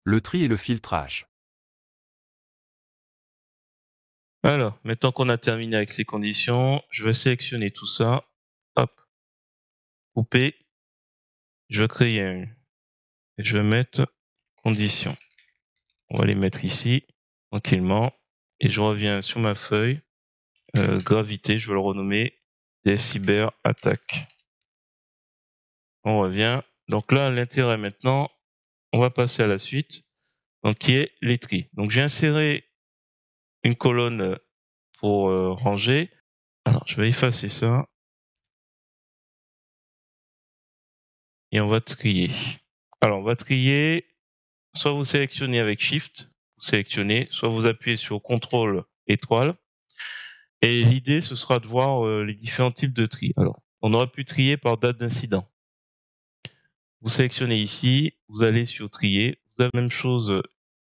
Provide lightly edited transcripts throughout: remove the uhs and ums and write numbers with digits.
Le tri et le filtrage. Alors, maintenant qu'on a terminé avec ces conditions, je vais sélectionner tout ça. Hop, couper. Je vais créer un. Je vais mettre conditions. On va les mettre ici, tranquillement. Et je reviens sur ma feuille. Gravité, je vais le renommer des cyberattaques. On revient. Donc là, l'intérêt maintenant, on va passer à la suite, donc qui est les tris. Donc j'ai inséré une colonne pour ranger. Alors je vais effacer ça et on va trier. Alors on va trier. Soit vous sélectionnez avec Shift, vous sélectionnez, soit vous appuyez sur CTRL étoile. Et l'idée, ce sera de voir les différents types de tri. Alors, on aurait pu trier par date d'incident. Vous sélectionnez ici, vous allez sur trier. Vous avez la même chose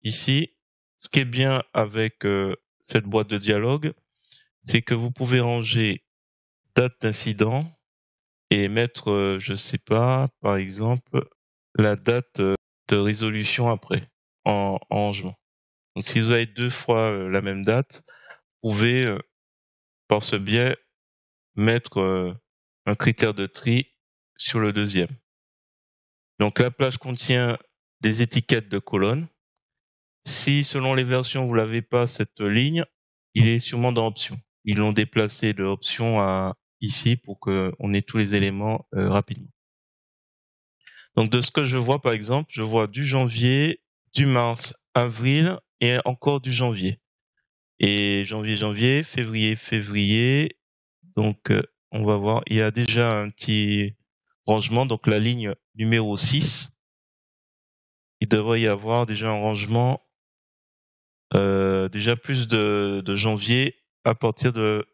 ici. Ce qui est bien avec cette boîte de dialogue, c'est que vous pouvez ranger date d'incident et mettre, je sais pas, par exemple, la date de résolution après, en rangement. Donc si vous avez deux fois la même date, vous pouvez, par ce biais, mettre un critère de tri sur le deuxième. Donc la plage contient des étiquettes de colonnes. Si selon les versions vous l'avez pas cette ligne, il est sûrement dans options. Ils l'ont déplacé de option à ici pour que on ait tous les éléments rapidement. Donc de ce que je vois par exemple, je vois du janvier, du mars, avril et encore du janvier. Et janvier, février. Donc on va voir, il y a déjà un petit rangement, donc la ligne numéro 6. Il devrait y avoir déjà un rangement déjà plus de janvier à partir de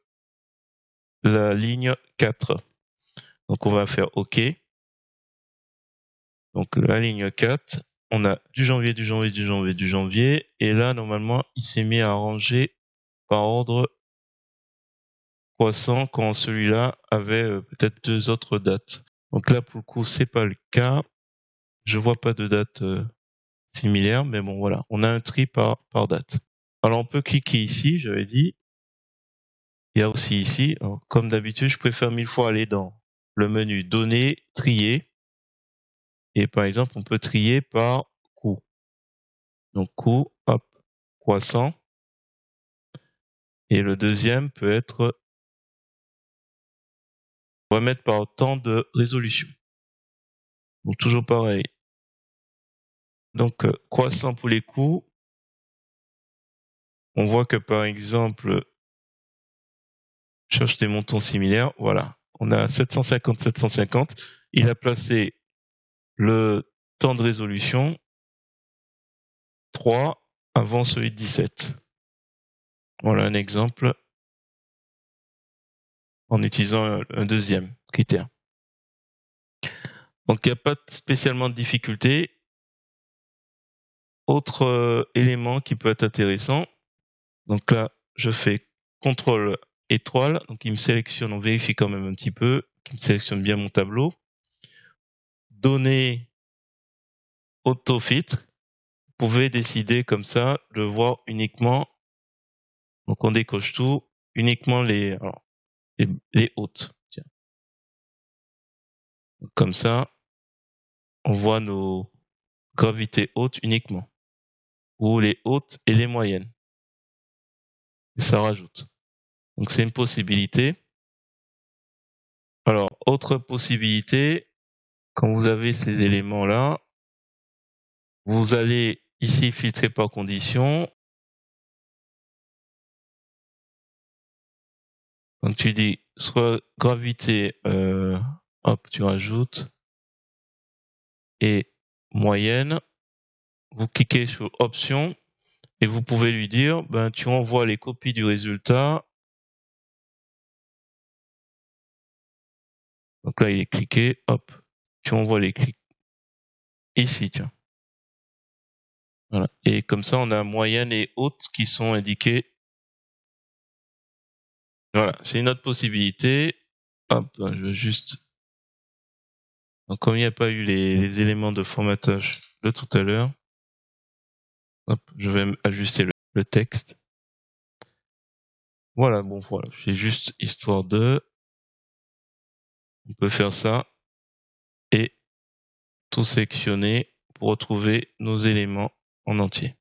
la ligne 4. Donc on va faire OK. Donc la ligne 4, on a du janvier. Et là, normalement, il s'est mis à ranger par ordre croissant quand celui-là avait peut-être deux autres dates. Donc là, pour le coup, c'est pas le cas. Je vois pas de date similaire, mais bon, voilà. On a un tri par date. Alors on peut cliquer ici, j'avais dit. Il y a aussi ici, alors, comme d'habitude, je préfère 1000 fois aller dans le menu données, trier. Et par exemple, on peut trier par coût. Donc coût, hop, croissant. Et le deuxième peut être, on va mettre par temps de résolution. Donc toujours pareil. Donc croissant pour les coûts. On voit que par exemple, je cherche des montants similaires. Voilà. On a 750. Il a placé le temps de résolution 3 avant celui de 17. Voilà un exemple en utilisant un deuxième critère. Donc il n'y a pas spécialement de difficulté. Autre élément qui peut être intéressant. Donc là, je fais CTRL étoile. Donc il me sélectionne, on vérifie quand même un petit peu, qu'il me sélectionne bien mon tableau. Données autofiltre. Vous pouvez décider comme ça de voir uniquement, donc on décoche tout, uniquement les hautes. Tiens. Donc comme ça, on voit nos gravités hautes uniquement. Ou les hautes et les moyennes. Et ça rajoute. Donc c'est une possibilité. Alors, autre possibilité, quand vous avez ces éléments-là, vous allez ici filtrer par condition. Donc tu dis soit gravité, hop, tu rajoutes, et moyenne. Vous cliquez sur option et vous pouvez lui dire, ben tu envoies les copies du résultat. Donc là il est cliqué, hop, tu envoies les clics ici, tiens. Voilà. Et comme ça on a moyenne et haute qui sont indiquées. Voilà, c'est une autre possibilité. Hop, je veux juste. Donc comme il n'y a pas eu les éléments de formatage de tout à l'heure, Hop, je vais ajuster le texte. Voilà, bon, voilà, c'est juste histoire de. On peut faire ça et tout sélectionner pour retrouver nos éléments en entier.